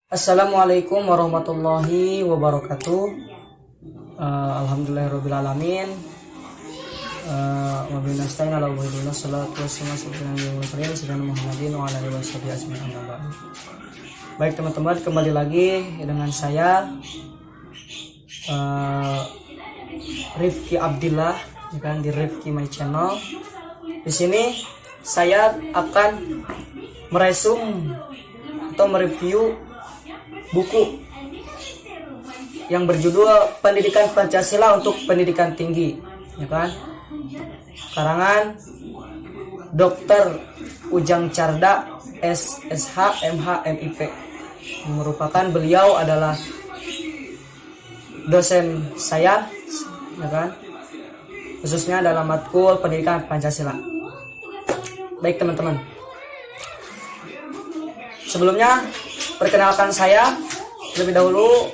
Assalamualaikum warahmatullahi wabarakatuh. Alhamdulillahirrabbilalamin. Wabillahi nasta'in ala wabillahi salatu wassalamu ala sayyidina Muhammadin wa ala alihi washabihi ajmain. Baik teman-teman, kembali lagi dengan saya Rifki Abdillah, ya kan, di Rifki My Channel. Di sini saya akan meresum atau mereview buku yang berjudul Pendidikan Pancasila untuk Pendidikan Tinggi, ya kan, karangan Dr. Ujang Carda SSH MH MIP. Merupakan beliau adalah dosen saya, ya kan, khususnya dalam matkul Pendidikan Pancasila. Baik teman-teman, sebelumnya perkenalkan saya lebih dahulu.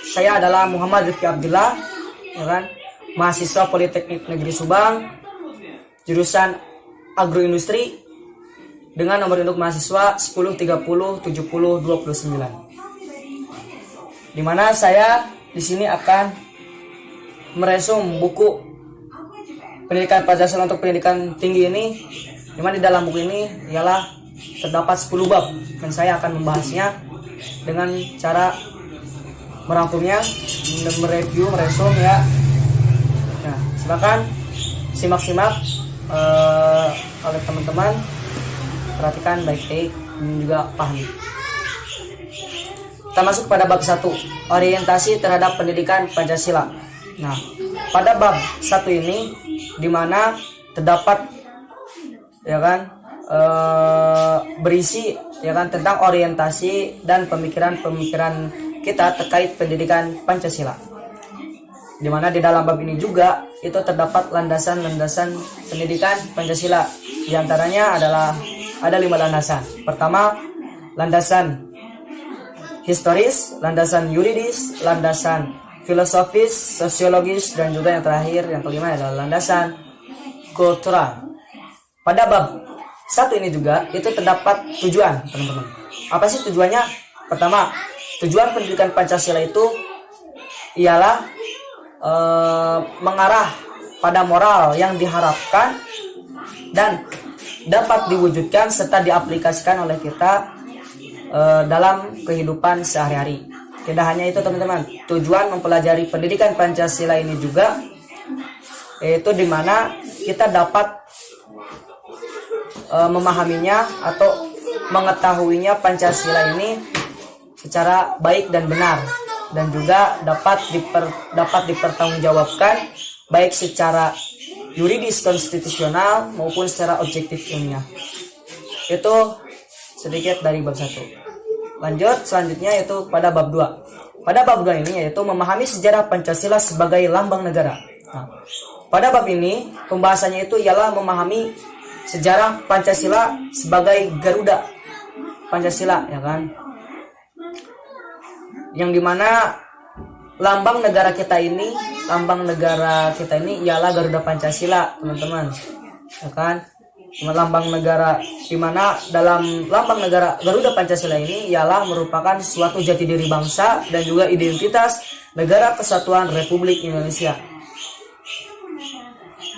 Saya adalah Muhammad Rifki Abdillah, ya kan, mahasiswa Politeknik Negeri Subang, jurusan Agroindustri, dengan nomor induk mahasiswa 10307029. Di mana saya di sini akan meresum buku Pendidikan Pancasila untuk Pendidikan Tinggi ini, di mana di dalam buku ini ialah terdapat 10 bab, dan saya akan membahasnya dengan cara merangkumnya, mereview, meresum, ya. Nah, silakan simak-simak oleh teman-teman, perhatikan baik-baik dan juga pahami. Kita masuk pada bab 1, orientasi terhadap pendidikan Pancasila. Nah, pada bab 1 ini dimana terdapat, ya kan, berisi, ya kan, tentang orientasi dan pemikiran-pemikiran kita terkait pendidikan Pancasila. Dimana di dalam bab ini juga itu terdapat landasan-landasan pendidikan Pancasila. Di antaranya adalah ada 5 landasan. Pertama, landasan historis, landasan yuridis, landasan filosofis, sosiologis, dan juga yang terakhir, yang kelima adalah landasan kultural. Pada bab 1 ini juga itu terdapat tujuan, teman-teman. Apa sih tujuannya? Pertama, tujuan pendidikan Pancasila itu ialah mengarah pada moral yang diharapkan dan dapat diwujudkan serta diaplikasikan oleh kita dalam kehidupan sehari-hari. Tidak hanya itu, teman-teman, tujuan mempelajari pendidikan Pancasila ini juga yaitu dimana kita dapat memahaminya atau mengetahuinya Pancasila ini secara baik dan benar, dan juga dapat dipertanggungjawabkan baik secara yuridis konstitusional maupun secara objektif ilmiah. Itu sedikit dari bab 1. Lanjut selanjutnya yaitu pada bab 2. Pada bab 2 ini yaitu memahami sejarah Pancasila sebagai lambang negara. Nah, pada bab ini pembahasannya itu ialah memahami sejarah Pancasila sebagai Garuda Pancasila, ya kan, yang dimana lambang negara kita ini ialah Garuda Pancasila, teman-teman, ya kan. Lambang negara, dimana dalam lambang negara Garuda Pancasila ini ialah merupakan suatu jati diri bangsa dan juga identitas Negara Kesatuan Republik Indonesia.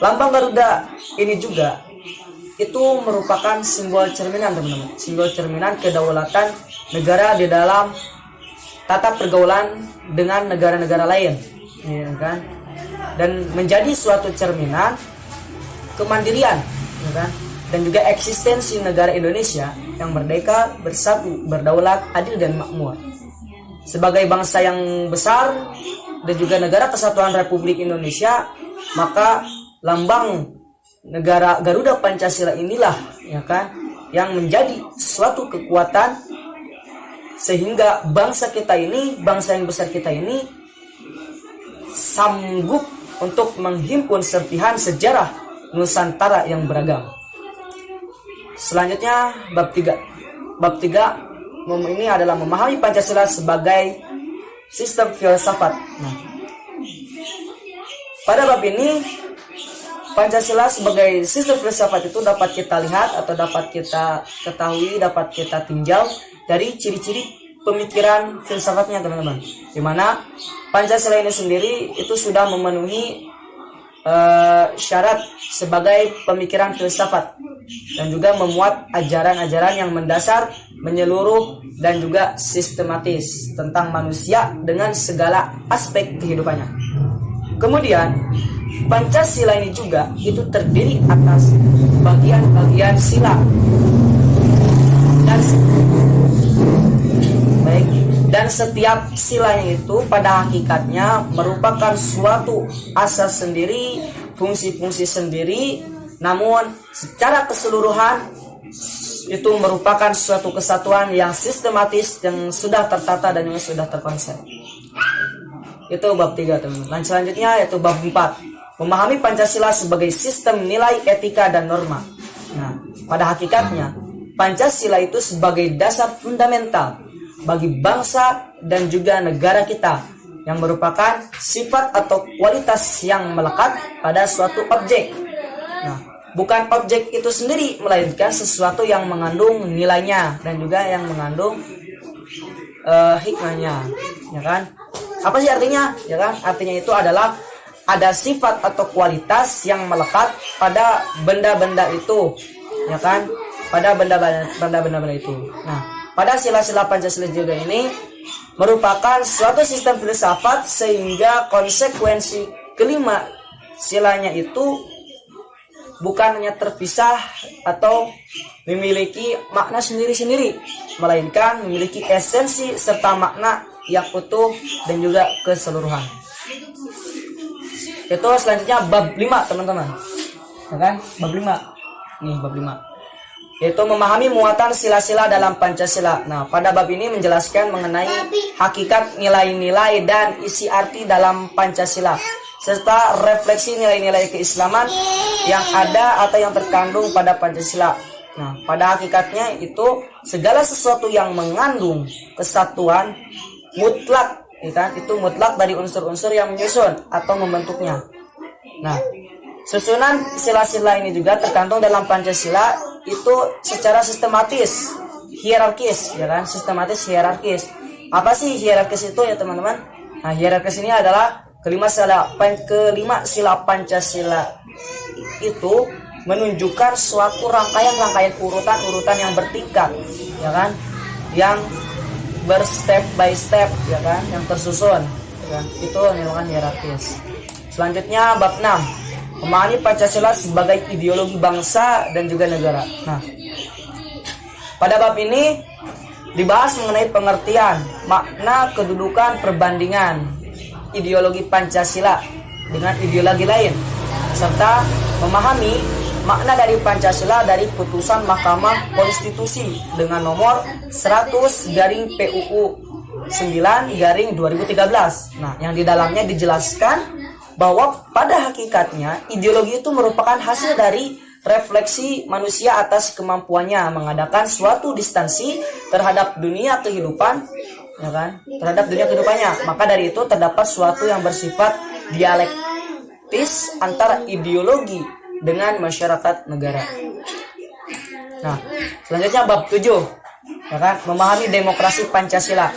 Lambang Garuda ini juga itu merupakan simbol cerminan, teman-teman, simbol cerminan kedaulatan negara di dalam tata pergaulan dengan negara-negara lain, ya kan, dan menjadi suatu cerminan kemandirian, ya kan, dan juga eksistensi negara Indonesia yang merdeka, bersatu, berdaulat, adil dan makmur. Sebagai bangsa yang besar dan juga Negara Kesatuan Republik Indonesia, maka lambang negara Garuda Pancasila inilah, ya kan, yang menjadi suatu kekuatan sehingga bangsa kita ini, bangsa yang besar kita ini, sanggup untuk menghimpun serpihan sejarah Nusantara yang beragam. Selanjutnya bab 3. Bab 3 ini adalah memahami Pancasila sebagai sistem filsafat. Nah, pada bab ini Pancasila sebagai sistem filsafat itu dapat kita lihat atau dapat kita ketahui, dapat kita tinjau dari ciri-ciri pemikiran filsafatnya teman-teman, di mana Pancasila ini sendiri itu sudah memenuhi syarat sebagai pemikiran filsafat dan juga memuat ajaran-ajaran yang mendasar, menyeluruh dan juga sistematis tentang manusia dengan segala aspek kehidupannya. Kemudian Pancasila ini juga itu terdiri atas bagian-bagian sila dan setiap silanya itu pada hakikatnya merupakan suatu asas sendiri, fungsi-fungsi sendiri, namun secara keseluruhan itu merupakan suatu kesatuan yang sistematis, yang sudah tertata dan yang sudah terkonsep. Itu bab 3 teman-teman. Selanjutnya yaitu bab 4, memahami Pancasila sebagai sistem nilai etika dan norma. Nah, pada hakikatnya Pancasila itu sebagai dasar fundamental bagi bangsa dan juga negara kita, yang merupakan sifat atau kualitas yang melekat pada suatu objek. Nah, bukan objek itu sendiri, melainkan sesuatu yang mengandung nilainya dan juga yang mengandung hikmahnya, ya kan? Apa sih artinya? Ya kan? Artinya itu adalah ada sifat atau kualitas yang melekat pada benda-benda itu, ya kan? Pada benda-benda itu. Nah, pada sila-sila Pancasila juga ini merupakan suatu sistem filsafat, sehingga konsekuensi kelima silanya itu bukan hanya terpisah atau memiliki makna sendiri-sendiri, melainkan memiliki esensi serta makna yang utuh dan juga keseluruhan. Itu selanjutnya bab 5 teman-teman, ya kan? Bab 5 nih, bab 5 yaitu memahami muatan sila-sila dalam Pancasila. Nah, pada bab ini menjelaskan mengenai hakikat nilai-nilai dan isi arti dalam Pancasila, serta refleksi nilai-nilai keislaman yang ada atau yang terkandung pada Pancasila. Nah, pada hakikatnya itu segala sesuatu yang mengandung kesatuan mutlak, ya kan? Itu mutlak dari unsur-unsur yang menyusun atau membentuknya. Nah, susunan sila-sila ini juga terkandung dalam Pancasila itu secara sistematis, hierarkis, ya kan? Sistematis, hierarkis. Apa sih hierarkis itu ya teman-teman? Nah, hierarkis ini adalah kelima sila Pancasila itu menunjukkan suatu rangkaian urutan yang bertingkat, ya kan? Yang berstep by step, ya kan? Yang tersusun, ya kan? Itu dinamakan hierarkis. Selanjutnya bab 6, memahami Pancasila sebagai ideologi bangsa dan juga negara. Nah, pada bab ini dibahas mengenai pengertian, makna, kedudukan, perbandingan ideologi Pancasila dengan ideologi lain, serta memahami makna dari Pancasila dari putusan Mahkamah Konstitusi dengan nomor 100/PUU 9/2013. Nah, yang di dalamnya dijelaskan bahwa pada hakikatnya ideologi itu merupakan hasil dari refleksi manusia atas kemampuannya mengadakan suatu distansi terhadap dunia kehidupan, ya kan? Terhadap dunia kehidupannya. Maka dari itu terdapat suatu yang bersifat dialektis antara ideologi dengan masyarakat negara. Nah, selanjutnya bab 7, ya kan? Memahami demokrasi Pancasila.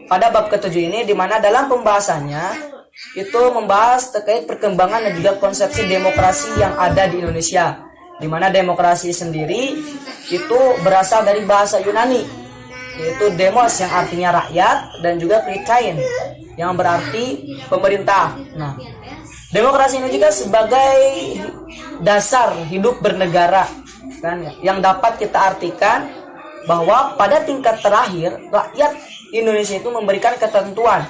Pada bab ke-7 ini, di mana dalam pembahasannya itu membahas terkait perkembangan dan juga konsepsi demokrasi yang ada di Indonesia, di mana demokrasi sendiri itu berasal dari bahasa Yunani, yaitu demos yang artinya rakyat dan juga kritein yang berarti pemerintah. Nah, demokrasi ini juga sebagai dasar hidup bernegara, kan, yang dapat kita artikan bahwa pada tingkat terakhir rakyat Indonesia itu memberikan ketentuan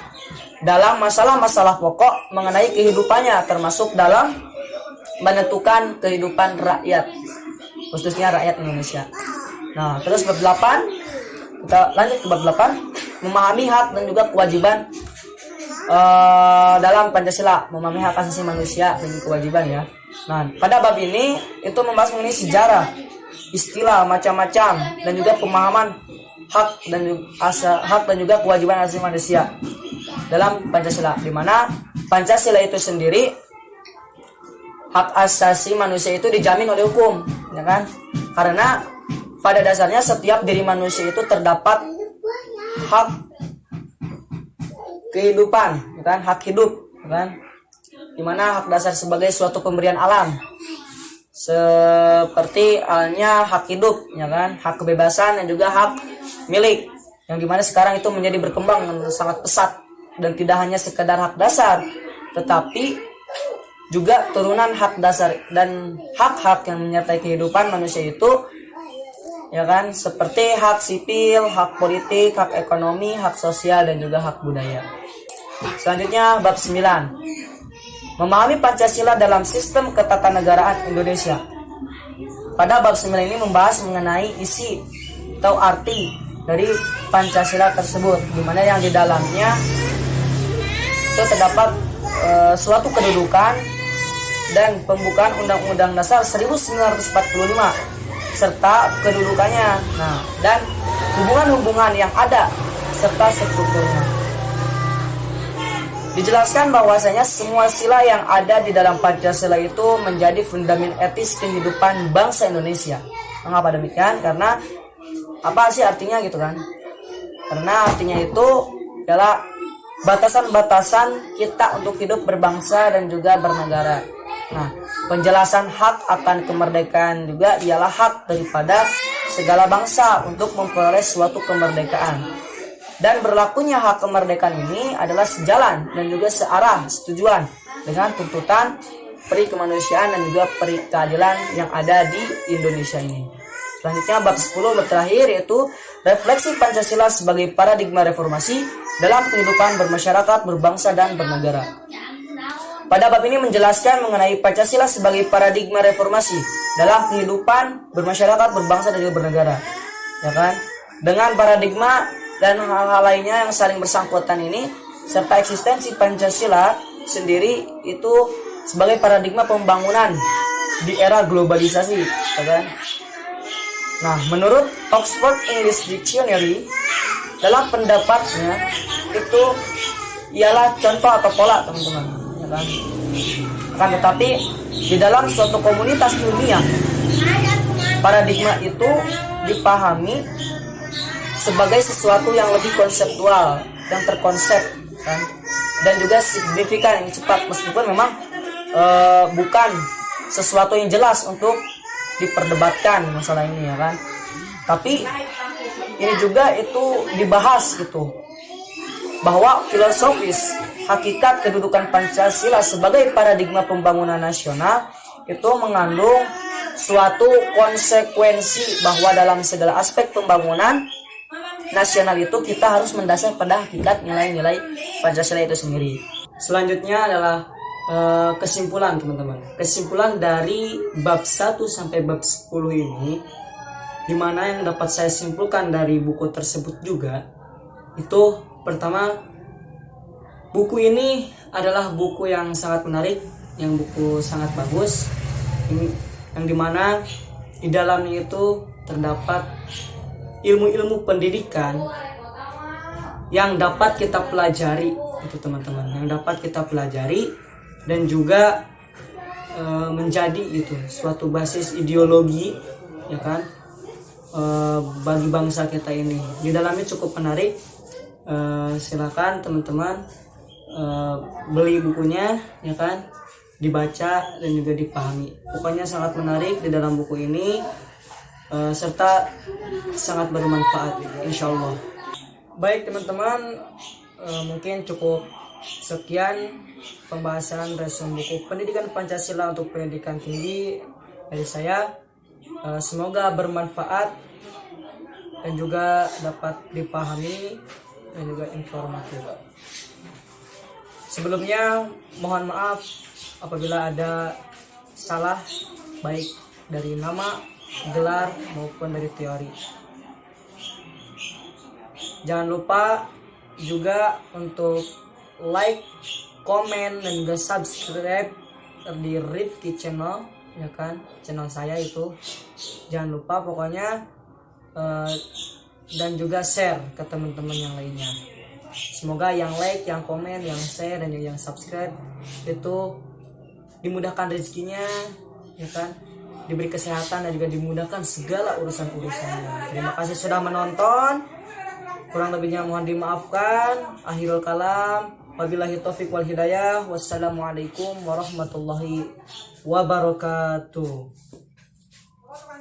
dalam masalah-masalah pokok mengenai kehidupannya, termasuk dalam menentukan kehidupan rakyat, khususnya rakyat Indonesia. Nah, terus bab 8, kita lanjut ke bab 8, memahami hak dan juga kewajiban dalam Pancasila, memahami hak asasi manusia dan kewajiban, ya. Nah, pada bab ini itu membahas mengenai sejarah, istilah macam-macam dan juga pemahaman hak dan juga kewajiban asasi manusia dalam Pancasila, di mana Pancasila itu sendiri hak asasi manusia itu dijamin oleh hukum, ya kan? Karena pada dasarnya setiap diri manusia itu terdapat hak kehidupan, ya kan, hak hidup, ya kan, dimana hak dasar sebagai suatu pemberian alam, seperti halnya hak hidup, ya kan, hak kebebasan dan juga hak milik, yang dimana sekarang itu menjadi berkembang sangat pesat dan tidak hanya sekedar hak dasar, tetapi juga turunan hak dasar dan hak-hak yang menyertai kehidupan manusia itu, ya kan, seperti hak sipil, hak politik, hak ekonomi, hak sosial dan juga hak budaya. Selanjutnya bab 9. Memahami Pancasila dalam sistem ketatanegaraan Indonesia. Pada bab 9 ini membahas mengenai isi atau arti dari Pancasila tersebut, di mana yang di dalamnya itu terdapat suatu kedudukan dan pembukaan Undang-Undang Dasar 1945 serta kedudukannya, nah, dan hubungan-hubungan yang ada serta strukturnya. Dijelaskan bahwasanya semua sila yang ada di dalam Pancasila itu menjadi fundament etis kehidupan bangsa Indonesia. Mengapa demikian? Karena apa sih artinya gitu kan? Karena artinya itu adalah batasan-batasan kita untuk hidup berbangsa dan juga bernegara. Nah, penjelasan hak akan kemerdekaan juga ialah hak daripada segala bangsa untuk memperoleh suatu kemerdekaan. Dan berlakunya hak kemerdekaan ini adalah sejalan dan juga searah setujuan dengan tuntutan peri kemanusiaan dan juga peri keadilan yang ada di Indonesia ini. Selanjutnya bab 10 terakhir, yaitu refleksi Pancasila sebagai paradigma reformasi dalam kehidupan bermasyarakat, berbangsa dan bernegara. Pada bab ini menjelaskan mengenai Pancasila sebagai paradigma reformasi dalam kehidupan bermasyarakat, berbangsa dan juga bernegara, ya kan? Dengan paradigma dan hal-hal lainnya yang saling bersangkutan ini serta eksistensi Pancasila sendiri itu sebagai paradigma pembangunan di era globalisasi, ya kan? Nah, menurut Oxford English Dictionary, dalam pendapatnya itu ialah contoh atau pola, teman-teman, ya kan? Akan tetapi di dalam suatu komunitas dunia, paradigma itu dipahami sebagai sesuatu yang lebih konseptual, yang terkonsep, kan? Dan juga signifikan, yang cepat, meskipun memang bukan sesuatu yang jelas untuk diperdebatkan masalah ini, ya kan? Tapi ini juga itu dibahas gitu, bahwa filosofis hakikat kedudukan Pancasila sebagai paradigma pembangunan nasional itu mengandung suatu konsekuensi bahwa dalam segala aspek pembangunan nasional itu kita harus mendasar pada hakikat nilai-nilai Pancasila itu sendiri. Selanjutnya adalah kesimpulan, teman-teman. Kesimpulan dari bab 1 sampai bab 10 ini, dimana yang dapat saya simpulkan dari buku tersebut juga, itu pertama, buku ini adalah buku yang sangat menarik, yang buku sangat bagus, yang dimana di dalamnya itu terdapat ilmu-ilmu pendidikan yang dapat kita pelajari, itu teman-teman, yang dapat kita pelajari dan juga menjadi itu suatu basis ideologi, ya kan, bagi bangsa kita ini. Di dalamnya cukup menarik. Silakan teman-teman beli bukunya, ya kan, dibaca dan juga dipahami. Pokoknya sangat menarik di dalam buku ini, serta sangat bermanfaat, insya Allah. Baik teman-teman, mungkin cukup sekian pembahasan resume buku Pendidikan Pancasila untuk Pendidikan Tinggi dari saya. Semoga bermanfaat dan juga dapat dipahami dan juga informatif. Sebelumnya mohon maaf apabila ada salah, baik dari nama, gelar maupun dari teori. Jangan lupa juga untuk like, komen dan juga subscribe di Rifki Channel, ya kan, channel saya itu. Jangan lupa pokoknya, dan juga share ke teman-teman yang lainnya. Semoga yang like, yang komen, yang share dan juga yang subscribe itu dimudahkan rezekinya, ya kan, diberi kesehatan dan juga dimudahkan segala urusan-urusannya. Terima kasih sudah menonton. Kurang lebihnya mohon dimaafkan. Akhirul kalam. Wabillahi taufik wal hidayah. Wassalamualaikum warahmatullahi wabarakatuh.